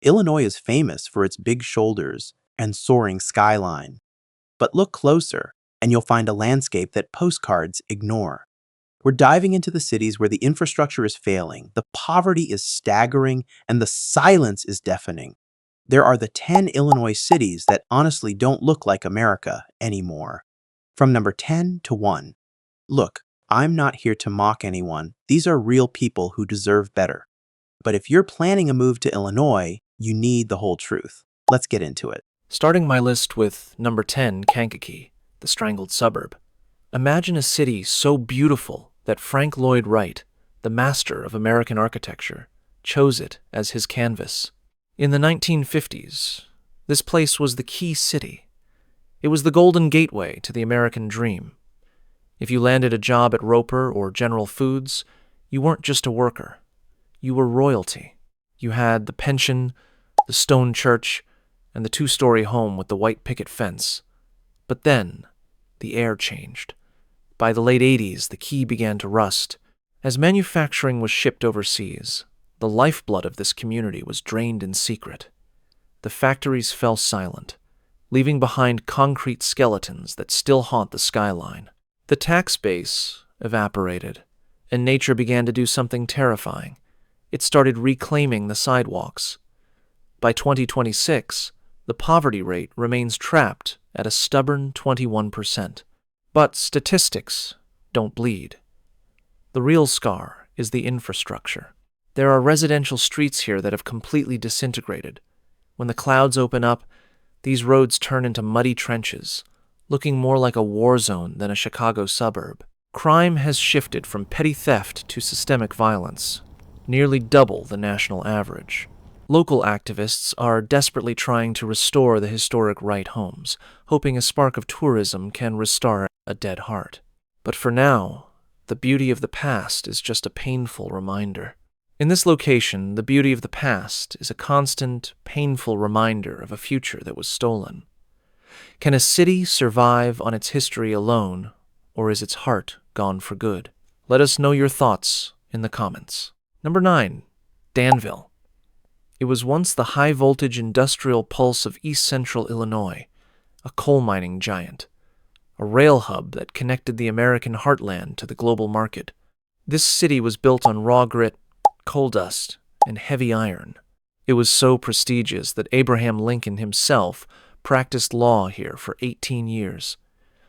Illinois is famous for its big shoulders and soaring skyline. But look closer, and you'll find a landscape that postcards ignore. We're diving into the cities where the infrastructure is failing, the poverty is staggering, and the silence is deafening. There are the 10 Illinois cities that honestly don't look like America anymore. From number 10 to 1. Look, I'm not here to mock anyone. These are real people who deserve better. But if you're planning a move to Illinois, you need the whole truth. Let's get into it. Starting my list with number 10, Kankakee, the strangled suburb. Imagine a city so beautiful that Frank Lloyd Wright, the master of American architecture, chose it as his canvas. In the 1950s, this place was the key city. It was the golden gateway to the American dream. If you landed a job at Roper or General Foods, you weren't just a worker. You were royalty. You had the pension, the stone church, and the 2-story home with the white picket fence. But then, the air changed. By the late 80s, the key began to rust. As manufacturing was shipped overseas, the lifeblood of this community was drained in secret. The factories fell silent, leaving behind concrete skeletons that still haunt the skyline. The tax base evaporated, and nature began to do something terrifying. It started reclaiming the sidewalks. By 2026, the poverty rate remains trapped at a stubborn 21%. But statistics don't bleed. The real scar is the infrastructure. There are residential streets here that have completely disintegrated. When the clouds open up, these roads turn into muddy trenches, looking more like a war zone than a Chicago suburb. Crime has shifted from petty theft to systemic violence, nearly double the national average. Local activists are desperately trying to restore the historic Wright homes, hoping a spark of tourism can restore a dead heart. But for now, the beauty of the past is just a painful reminder. In this location, the beauty of the past is a constant, painful reminder of a future that was stolen. Can a city survive on its history alone, or is its heart gone for good? Let us know your thoughts in the comments. Number 9. Danville. It was once the high-voltage industrial pulse of East Central Illinois, a coal mining giant, a rail hub that connected the American heartland to the global market. This city was built on raw grit, coal dust, and heavy iron. It was so prestigious that Abraham Lincoln himself practiced law here for 18 years.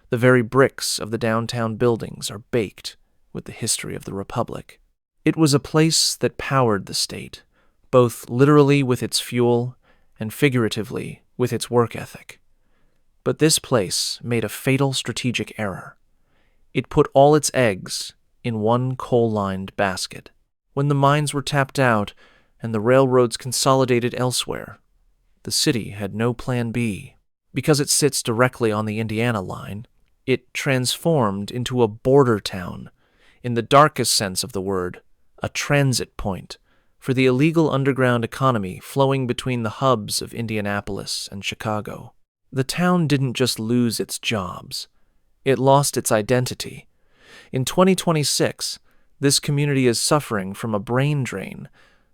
The very bricks of the downtown buildings are baked with the history of the Republic. It was a place that powered the state, both literally with its fuel and figuratively with its work ethic. But this place made a fatal strategic error. It put all its eggs in one coal-lined basket. When the mines were tapped out and the railroads consolidated elsewhere, the city had no plan B. Because it sits directly on the Indiana line, it transformed into a border town, in the darkest sense of the word, a transit point for the illegal underground economy flowing between the hubs of Indianapolis and Chicago. The town didn't just lose its jobs, it lost its identity. In 2026, this community is suffering from a brain drain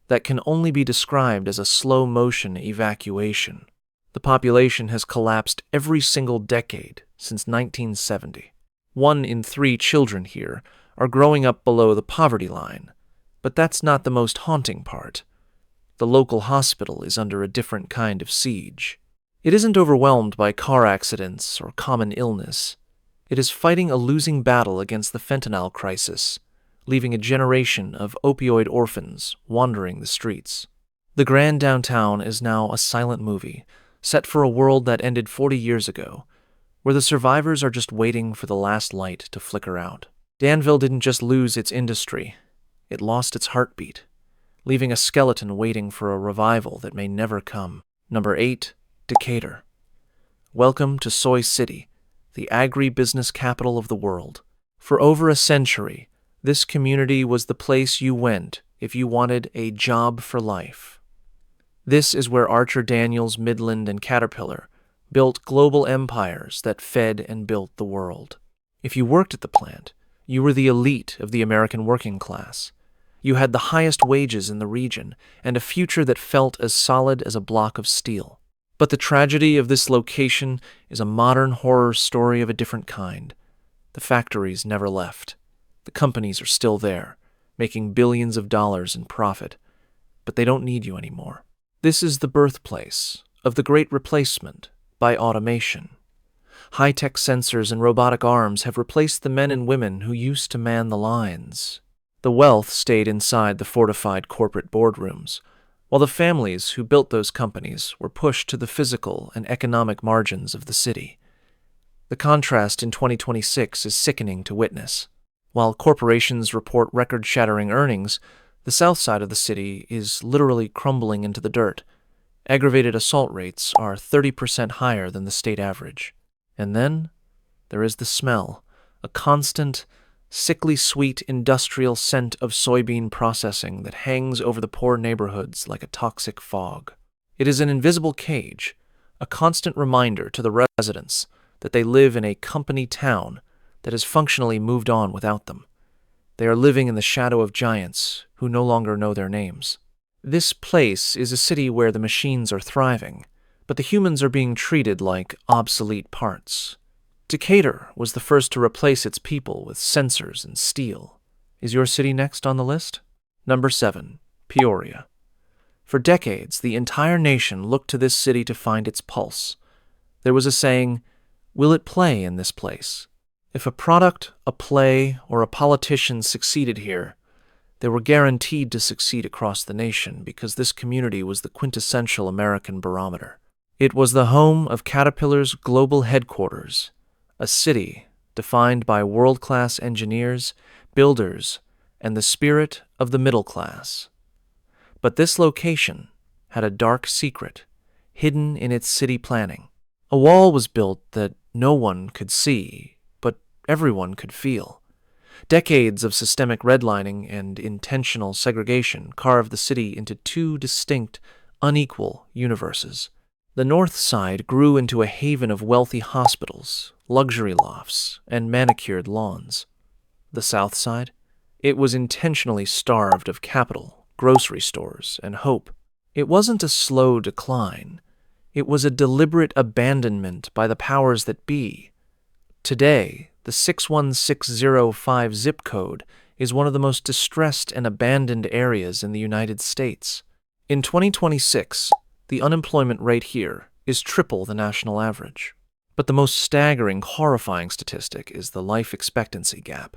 that can only be described as a slow-motion evacuation. The population has collapsed every single decade since 1970. 1 in 3 children here are growing up below the poverty line. But that's not the most haunting part. The local hospital is under a different kind of siege. It isn't overwhelmed by car accidents or common illness. It is fighting a losing battle against the fentanyl crisis, leaving a generation of opioid orphans wandering the streets. The grand downtown is now a silent movie, set for a world that ended 40 years ago, where the survivors are just waiting for the last light to flicker out. Danville didn't just lose its industry, it lost its heartbeat, leaving a skeleton waiting for a revival that may never come. Number 8. Decatur. Welcome to Soy City, the agri-business capital of the world. For over a century, this community was the place you went if you wanted a job for life. This is where Archer Daniels, Midland, and Caterpillar built global empires that fed and built the world. If you worked at the plant, you were the elite of the American working class. You had the highest wages in the region and a future that felt as solid as a block of steel. But the tragedy of this location is a modern horror story of a different kind. The factories never left. The companies are still there, making billions of dollars in profit, but they don't need you anymore. This is the birthplace of the Great Replacement by automation. High-tech sensors and robotic arms have replaced the men and women who used to man the lines. The wealth stayed inside the fortified corporate boardrooms, while the families who built those companies were pushed to the physical and economic margins of the city. The contrast in 2026 is sickening to witness. While corporations report record-shattering earnings, the south side of the city is literally crumbling into the dirt. Aggravated assault rates are 30% higher than the state average. And then there is the smell, a constant, sickly sweet industrial scent of soybean processing that hangs over the poor neighborhoods like a toxic fog. It is an invisible cage, a constant reminder to the residents that they live in a company town that has functionally moved on without them. They are living in the shadow of giants who no longer know their names. This place is a city where the machines are thriving, but the humans are being treated like obsolete parts. Decatur was the first to replace its people with sensors and steel. Is your city next on the list? Number 7. Peoria. For decades, the entire nation looked to this city to find its pulse. There was a saying, "Will it play in this place?" If a product, a play, or a politician succeeded here, they were guaranteed to succeed across the nation because this community was the quintessential American barometer. It was the home of Caterpillar's global headquarters, a city defined by world-class engineers, builders, and the spirit of the middle class. But this location had a dark secret, hidden in its city planning. A wall was built that no one could see, but everyone could feel. Decades of systemic redlining and intentional segregation carved the city into two distinct, unequal universes. The north side grew into a haven of wealthy hospitals, luxury lofts, and manicured lawns. The south side? It was intentionally starved of capital, grocery stores, and hope. It wasn't a slow decline. It was a deliberate abandonment by the powers that be. Today, the 61605 zip code is one of the most distressed and abandoned areas in the United States. In 2026, the unemployment rate here is triple the national average. But the most staggering, horrifying statistic is the life expectancy gap.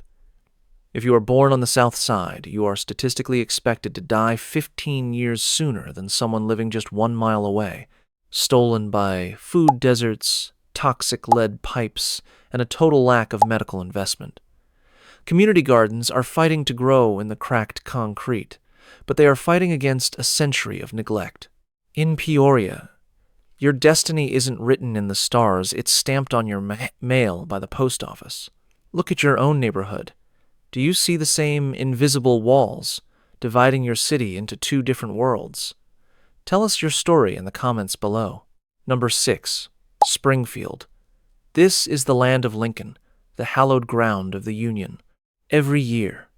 If you are born on the south side, you are statistically expected to die 15 years sooner than someone living just 1 mile away, stolen by food deserts, toxic lead pipes, and a total lack of medical investment. Community gardens are fighting to grow in the cracked concrete, but they are fighting against a century of neglect. In Peoria, your destiny isn't written in the stars, it's stamped on your mail by the post office. Look at your own neighborhood. Do you see the same invisible walls dividing your city into two different worlds? Tell us your story in the comments below. Number 6. Springfield. This is the land of Lincoln, the hallowed ground of the Union. Every year,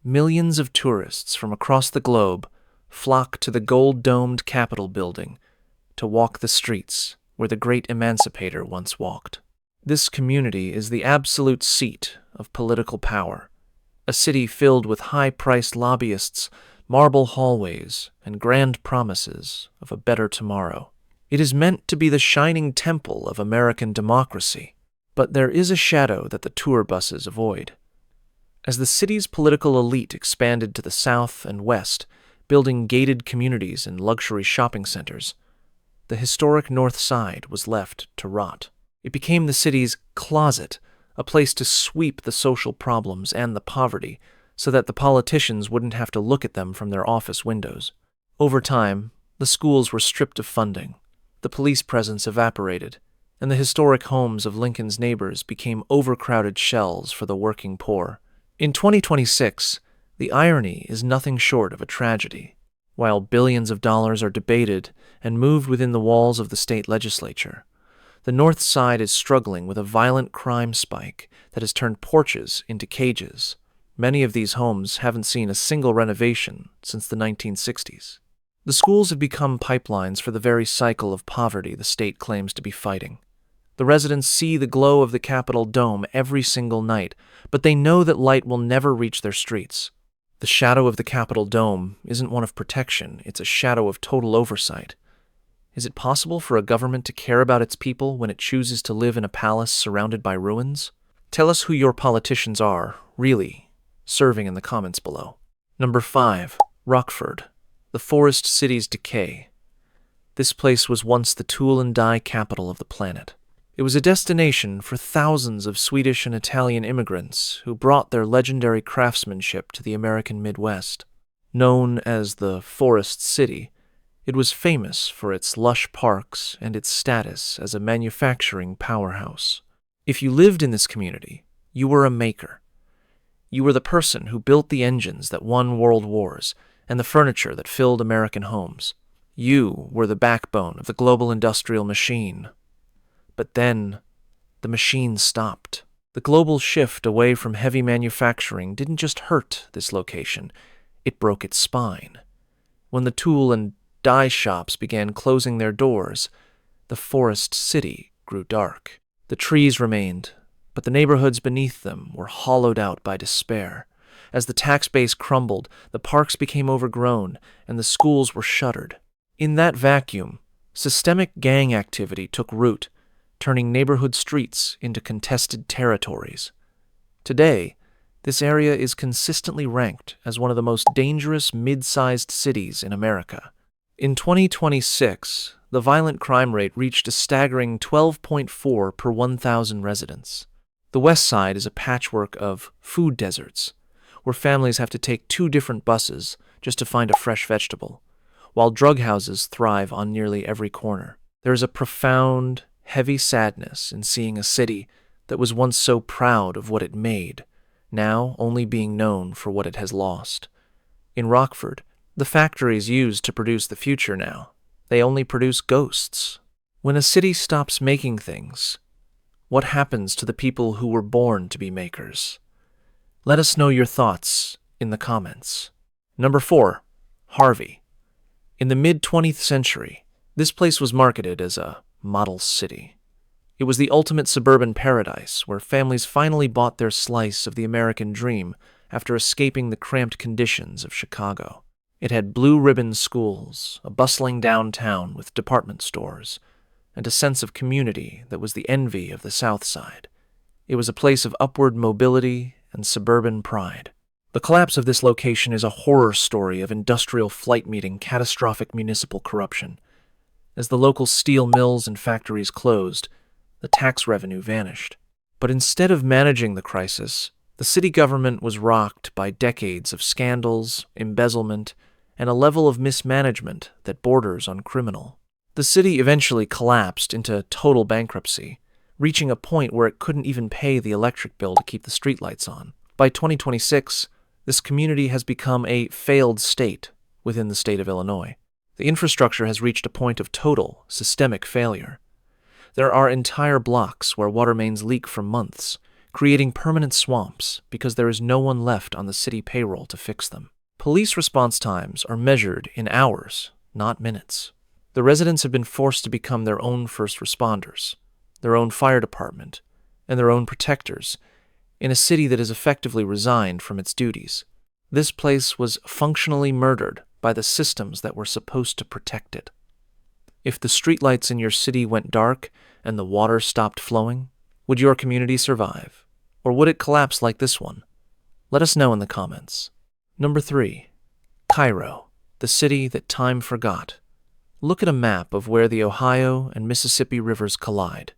millions of tourists from across the globe flock to the gold-domed Capitol building to walk the streets where the great emancipator once walked. This community is the absolute seat of political power, a city filled with high-priced lobbyists, marble hallways, and grand promises of a better tomorrow. It is meant to be the shining temple of American democracy, but there is a shadow that the tour buses avoid. As the city's political elite expanded to the south and west, building gated communities and luxury shopping centers, the historic north side was left to rot. It became the city's closet, a place to sweep the social problems and the poverty so that the politicians wouldn't have to look at them from their office windows. Over time, the schools were stripped of funding, the police presence evaporated, and the historic homes of Lincoln's neighbors became overcrowded shells for the working poor. In 2026, the irony is nothing short of a tragedy. While billions of dollars are debated and moved within the walls of the state legislature, the north side is struggling with a violent crime spike that has turned porches into cages, Many of these homes haven't seen a single renovation since the 1960s. The schools have become pipelines for the very cycle of poverty the state claims to be fighting. The residents see the glow of the Capitol dome every single night, but they know that light will never reach their streets. The shadow of the Capitol dome isn't one of protection, it's a shadow of total oversight. Is it possible for a government to care about its people when it chooses to live in a palace surrounded by ruins? Tell us who your politicians are, really, serving in the comments below. Number 5. Rockford, the forest city's decay. This place was once the tool and die capital of the planet. It was a destination for thousands of Swedish and Italian immigrants who brought their legendary craftsmanship to the American Midwest. Known as the Forest City, it was famous for its lush parks and its status as a manufacturing powerhouse. If you lived in this community, you were a maker. You were the person who built the engines that won world wars and the furniture that filled American homes. You were the backbone of the global industrial machine. But then, the machine stopped. The global shift away from heavy manufacturing didn't just hurt this location, it broke its spine. When the tool and die shops began closing their doors, the forest city grew dark. The trees remained, but the neighborhoods beneath them were hollowed out by despair. As the tax base crumbled, the parks became overgrown, and the schools were shuttered. In that vacuum, systemic gang activity took root, turning neighborhood streets into contested territories. Today, this area is consistently ranked as one of the most dangerous mid-sized cities in America. In 2026, the violent crime rate reached a staggering 12.4 per 1,000 residents. The West Side is a patchwork of food deserts, where families have to take 2 different buses just to find a fresh vegetable, while drug houses thrive on nearly every corner. There is a profound, heavy sadness in seeing a city that was once so proud of what it made, now only being known for what it has lost. In Rockford, the factories used to produce the future now, they only produce ghosts. When a city stops making things, what happens to the people who were born to be makers? Let us know your thoughts in the comments. Number 4. Harvey. In the mid-20th century, this place was marketed as a model city. It was the ultimate suburban paradise where families finally bought their slice of the American dream after escaping the cramped conditions of Chicago. It had blue-ribbon schools, a bustling downtown with department stores, and a sense of community that was the envy of the South Side. It was a place of upward mobility and suburban pride. The collapse of this location is a horror story of industrial flight meeting catastrophic municipal corruption. As the local steel mills and factories closed, the tax revenue vanished. But instead of managing the crisis, the city government was rocked by decades of scandals, embezzlement, and a level of mismanagement that borders on criminal. The city eventually collapsed into total bankruptcy, reaching a point where it couldn't even pay the electric bill to keep the streetlights on. By 2026, this community has become a failed state within the state of Illinois. The infrastructure has reached a point of total, systemic failure. There are entire blocks where water mains leak for months, creating permanent swamps because there is no one left on the city payroll to fix them. Police response times are measured in hours, not minutes. The residents have been forced to become their own first responders, their own fire department, and their own protectors in a city that is effectively resigned from its duties. This place was functionally murdered by the systems that were supposed to protect it. If the streetlights in your city went dark and the water stopped flowing, would your community survive? Or would it collapse like this one? Let us know in the comments. Number 3. Cairo, the city that time forgot. Look at a map of where the Ohio and Mississippi rivers collide.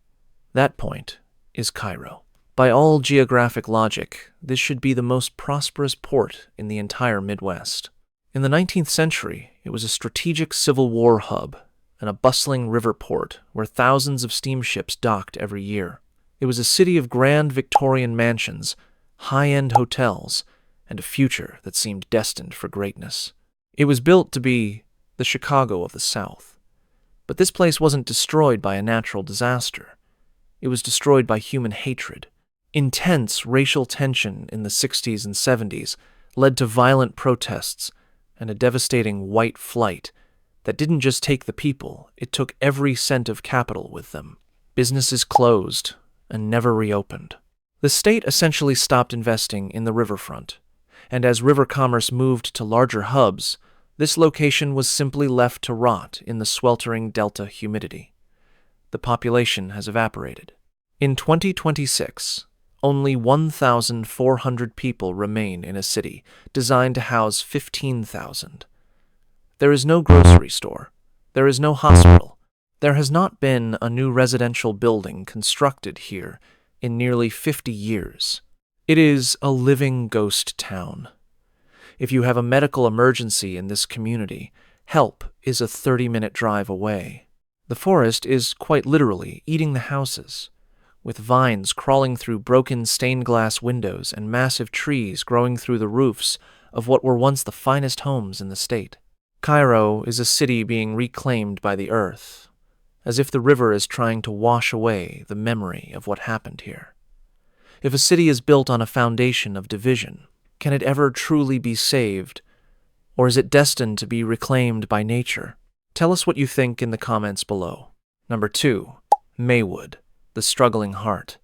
That point is Cairo. By all geographic logic, this should be the most prosperous port in the entire Midwest. In the 19th century, it was a strategic Civil War hub and a bustling river port where thousands of steamships docked every year. It was a city of grand Victorian mansions, high-end hotels, and a future that seemed destined for greatness. It was built to be the Chicago of the South. But this place wasn't destroyed by a natural disaster. It was destroyed by human hatred. Intense racial tension in the 60s and 70s led to violent protests and a devastating white flight that didn't just take the people, it took every cent of capital with them. Businesses closed and never reopened. The state essentially stopped investing in the riverfront, and as river commerce moved to larger hubs, this location was simply left to rot in the sweltering delta humidity. The population has evaporated. In 2026, only 1,400 people remain in a city designed to house 15,000. There is no grocery store. There is no hospital. There has not been a new residential building constructed here in nearly 50 years. It is a living ghost town. If you have a medical emergency in this community, help is a 30-minute drive away. The forest is quite literally eating the houses, with vines crawling through broken stained glass windows and massive trees growing through the roofs of what were once the finest homes in the state. Cairo is a city being reclaimed by the earth, as if the river is trying to wash away the memory of what happened here. If a city is built on a foundation of division, can it ever truly be saved, or is it destined to be reclaimed by nature? Tell us what you think in the comments below. Number 2. Maywood, the struggling heart.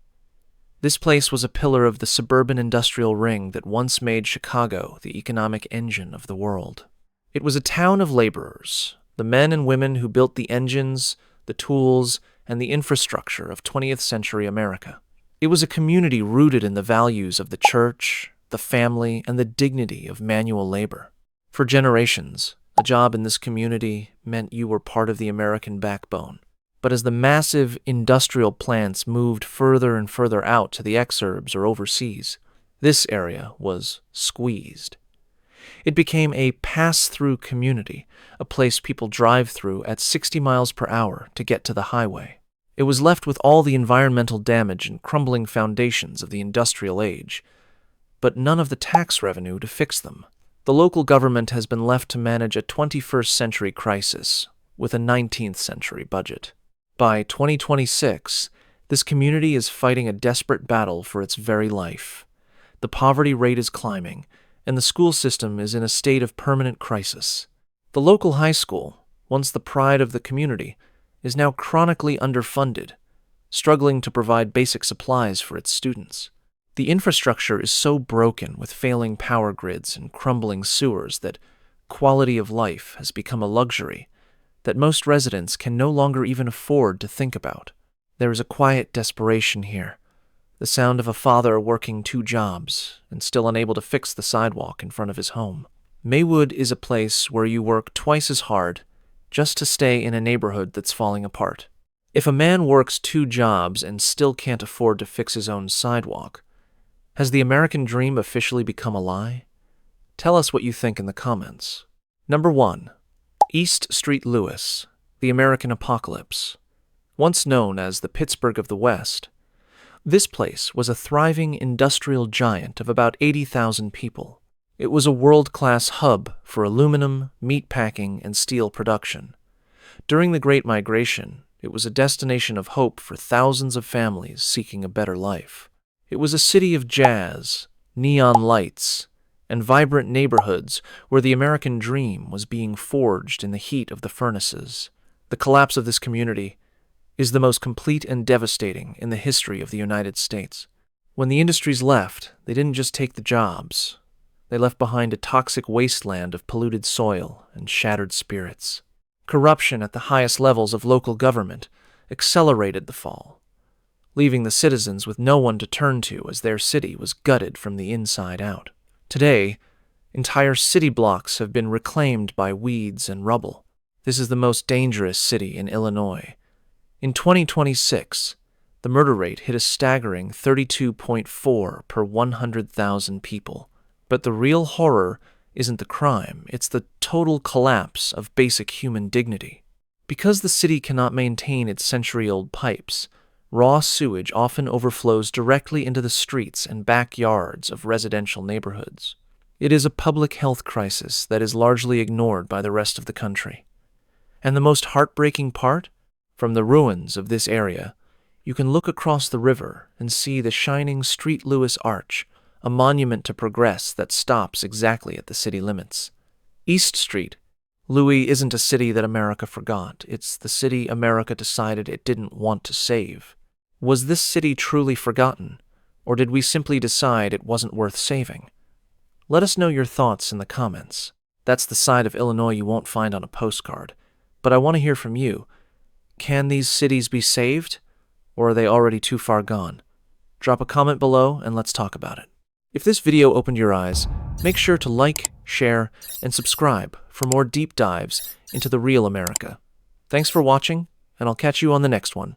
This place was a pillar of the suburban industrial ring that once made Chicago the economic engine of the world. It was a town of laborers, the men and women who built the engines, the tools, and the infrastructure of 20th century America. It was a community rooted in the values of the church, the family, and the dignity of manual labor. For generations, a job in this community meant you were part of the American backbone. But as the massive industrial plants moved further and further out to the exurbs or overseas, this area was squeezed. It became a pass-through community, a place people drive through at 60 miles per hour to get to the highway. It was left with all the environmental damage and crumbling foundations of the industrial age, but none of the tax revenue to fix them. The local government has been left to manage a 21st century crisis with a 19th century budget. By 2026, this community is fighting a desperate battle for its very life. The poverty rate is climbing, and the school system is in a state of permanent crisis. The local high school, once the pride of the community, is now chronically underfunded, struggling to provide basic supplies for its students. The infrastructure is so broken with failing power grids and crumbling sewers that quality of life has become a luxury that most residents can no longer even afford to think about. There is a quiet desperation here, the sound of a father working 2 jobs and still unable to fix the sidewalk in front of his home. Maywood is a place where you work twice as hard just to stay in a neighborhood that's falling apart. If a man works 2 jobs and still can't afford to fix his own sidewalk, has the American dream officially become a lie? Tell us what you think in the comments. Number 1. East St. Louis, the American apocalypse. Once known as the Pittsburgh of the West, this place was a thriving industrial giant of about 80,000 people. It was a world-class hub for aluminum, meatpacking, and steel production. During the Great Migration, it was a destination of hope for thousands of families seeking a better life. It was a city of jazz, neon lights, and vibrant neighborhoods where the American dream was being forged in the heat of the furnaces. The collapse of this community is the most complete and devastating in the history of the United States. When the industries left, they didn't just take the jobs. They left behind a toxic wasteland of polluted soil and shattered spirits. Corruption at the highest levels of local government accelerated the fall, leaving the citizens with no one to turn to as their city was gutted from the inside out. Today, entire city blocks have been reclaimed by weeds and rubble. This is the most dangerous city in Illinois. In 2026, the murder rate hit a staggering 32.4 per 100,000 people. But the real horror isn't the crime, it's the total collapse of basic human dignity. Because the city cannot maintain its century-old pipes, raw sewage often overflows directly into the streets and backyards of residential neighborhoods. It is a public health crisis that is largely ignored by the rest of the country. And the most heartbreaking part? From the ruins of this area, You can look across the river and see the shining Street Louis Arch, a monument to progress that stops exactly at the city limits. East Street. Louis isn't a city that America forgot. It's the city America decided it didn't want to save. Was this city truly forgotten, or did we simply decide it wasn't worth saving? Let us know your thoughts in the comments. That's the side of Illinois you won't find on a postcard. But I want to hear from you. Can these cities be saved, or are they already too far gone? Drop a comment below and let's talk about it. If this video opened your eyes, make sure to like, share, and subscribe for more deep dives into the real America. Thanks for watching, and I'll catch you on the next one.